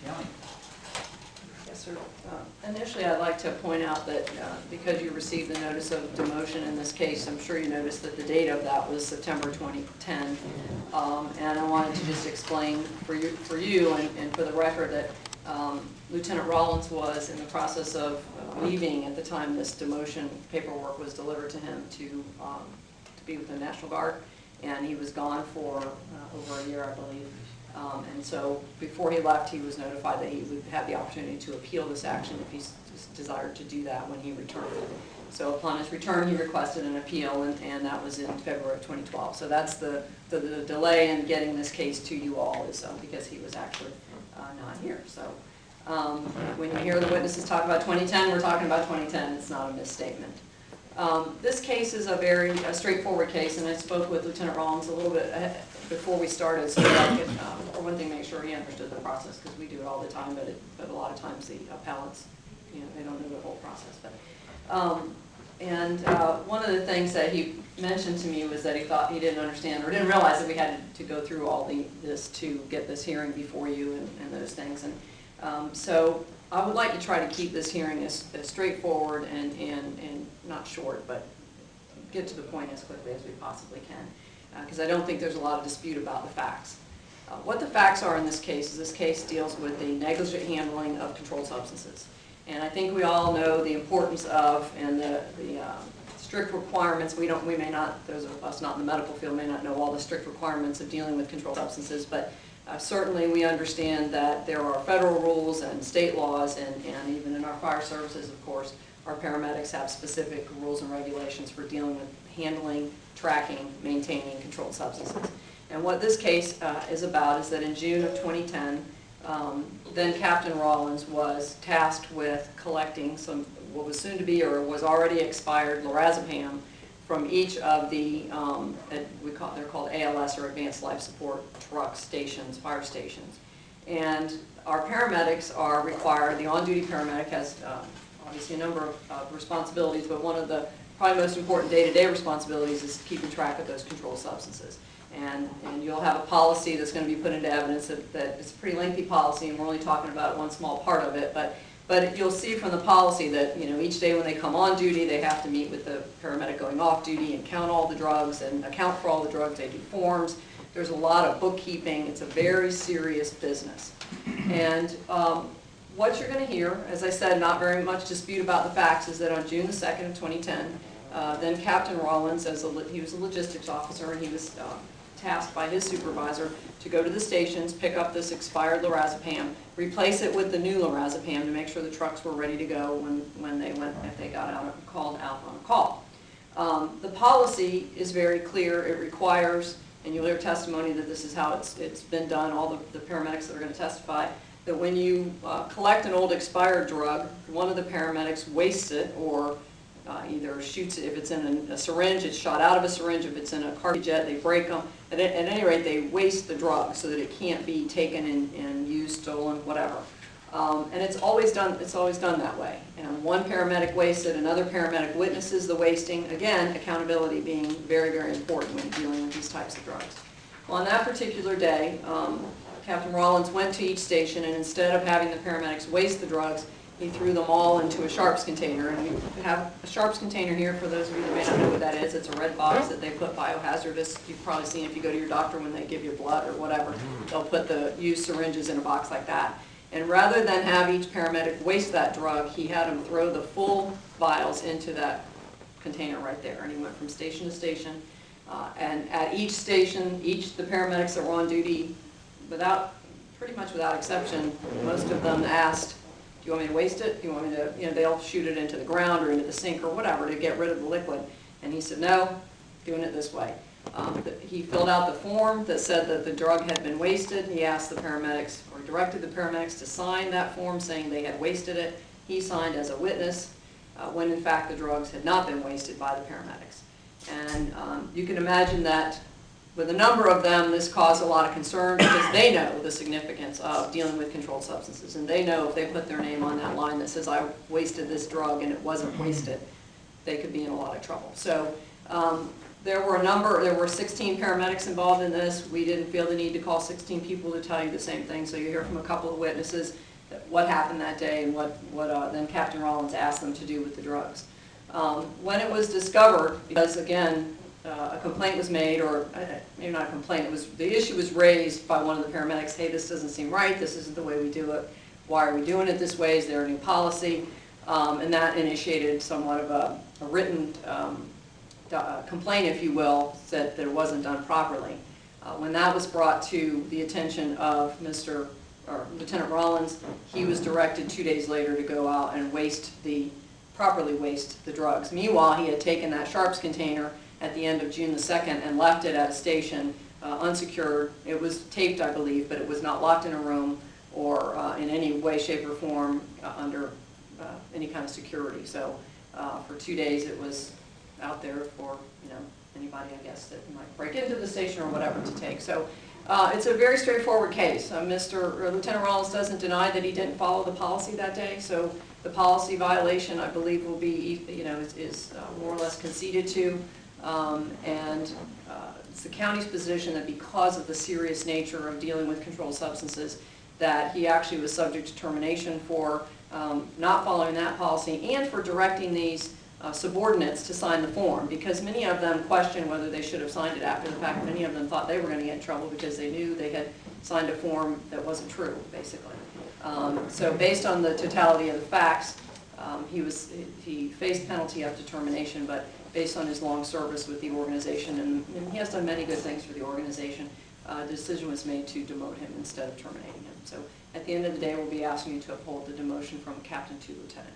Kelly. Yes, sir. Initially, I'd like to point out that because you received the notice of demotion in this case, I'm sure you noticed that the date of that was September 2010. And I wanted to just explain for you and for the record that Lieutenant Rawlins was in the process of leaving at the time this demotion paperwork was delivered to him to be with the National Guard, and he was gone for over a year, I believe. And so before he left, he was notified that he would have the opportunity to appeal this action if he desired to do that when he returned. So upon his return, he requested an appeal, and that was in February of 2012. So that's the delay in getting this case to you all is because he was actually not here. So when you hear the witnesses talk about 2010, we're talking about 2010. It's not a misstatement. This case is a very straightforward case, and I spoke with Lieutenant Rawlins a little bit before we started, so that I could, for one thing, make sure he understood the process, because we do it all the time, but a lot of times the appellants, they don't know the whole process. But one of the things that he mentioned to me was that he thought he didn't understand or didn't realize that we had to go through all this to get this hearing before you and those things. And so I would like to try to keep this hearing as straightforward and not short, but get to the point as quickly as we possibly can, because I don't think there's a lot of dispute about the facts. What the facts are in this case is this case deals with the negligent handling of controlled substances. And I think we all know the importance of and the strict requirements. We may not, those of us not in the medical field may not know all the strict requirements of dealing with controlled substances, but certainly we understand that there are federal rules and state laws, and even in our fire services, of course, our paramedics have specific rules and regulations for dealing with handling, tracking, maintaining controlled substances. And what this case is about is that in June of 2010, then Captain Rawlins was tasked with collecting some what was soon to be or was already expired lorazepam from each of the, they're called ALS or Advanced Life Support truck stations, fire stations. And our paramedics are required, the on-duty paramedic has obviously a number of responsibilities, but one of the probably most important day-to-day responsibilities is keeping track of those controlled substances. And you'll have a policy that's going to be put into evidence that it's a pretty lengthy policy, and we're only talking about one small part of it, but you'll see from the policy that each day when they come on duty, they have to meet with the paramedic going off duty and count all the drugs and account for all the drugs. They do forms. There's a lot of bookkeeping. It's a very serious business. And what you're going to hear, as I said, not very much dispute about the facts, is that on June the 2nd of 2010, then Captain Rawlins, he was a logistics officer, and he was tasked by his supervisor to go to the stations, pick up this expired lorazepam, replace it with the new lorazepam to make sure the trucks were ready to go when they went, if they got out, called out on a call. The policy is very clear. It requires, and you'll hear testimony that this is how it's been done, all the paramedics that are going to testify, that when you collect an old expired drug, one of the paramedics wastes it or either shoots it. If it's in a syringe, it's shot out of a syringe. If it's in a cartridge jet, they break them. At any rate, they waste the drug so that it can't be taken and used, stolen, whatever. And it's always done that way. And one paramedic wastes it, another paramedic witnesses the wasting. Again, accountability being very, very important when you're dealing with these types of drugs. Well, on that particular day, Captain Rawlins went to each station, and instead of having the paramedics waste the drugs, he threw them all into a sharps container. And we have a sharps container here for those of you that may not know what that is. It's a red box that they put biohazardous. You've probably seen if you go to your doctor when they give you blood or whatever. They'll put the used syringes in a box like that. And rather than have each paramedic waste that drug, he had them throw the full vials into that container right there. And he went from station to station. And at each station, the paramedics that were on duty, pretty much without exception, most of them asked, do you want me to waste it? Do you want me to, they'll shoot it into the ground or into the sink or whatever to get rid of the liquid. And he said, no, doing it this way. He filled out the form that said that the drug had been wasted. He asked the paramedics, or directed the paramedics to sign that form saying they had wasted it. He signed as a witness when in fact the drugs had not been wasted by the paramedics. And you can imagine that with a number of them, this caused a lot of concern because they know the significance of dealing with controlled substances. And they know if they put their name on that line that says, I wasted this drug and it wasn't wasted, they could be in a lot of trouble. So There were 16 paramedics involved in this. We didn't feel the need to call 16 people to tell you the same thing. So you hear from a couple of witnesses what happened that day and what then Captain Rawlins asked them to do with the drugs. When it was discovered, because again, a complaint was made, or maybe not a complaint, the issue was raised by one of the paramedics, hey, this doesn't seem right, this isn't the way we do it, why are we doing it this way, is there a new policy? And that initiated somewhat of a written complaint, if you will, said that it wasn't done properly. When that was brought to the attention of Lieutenant Rawlins, he was directed 2 days later to go out and properly waste the drugs. Meanwhile, he had taken that Sharps container at the end of June the 2nd and left it at a station unsecured. It was taped, I believe, but it was not locked in a room or in any way, shape, or form under any kind of security. So for 2 days it was out there for anybody, I guess, that might break into the station or whatever to take. So it's a very straightforward case. Lieutenant Rawlins doesn't deny that he didn't follow the policy that day. So the policy violation, I believe, will be is more or less conceded to. It's the county's position that because of the serious nature of dealing with controlled substances, that he actually was subject to termination for not following that policy and for directing these subordinates to sign the form, because many of them questioned whether they should have signed it after the fact. Many of them thought they were going to get in trouble because they knew they had signed a form that wasn't true, basically. So based on the totality of the facts, he faced penalty up to termination, but based on his long service with the organization, and he has done many good things for the organization, the decision was made to demote him instead of terminating him. So at the end of the day, we'll be asking you to uphold the demotion from captain to lieutenant.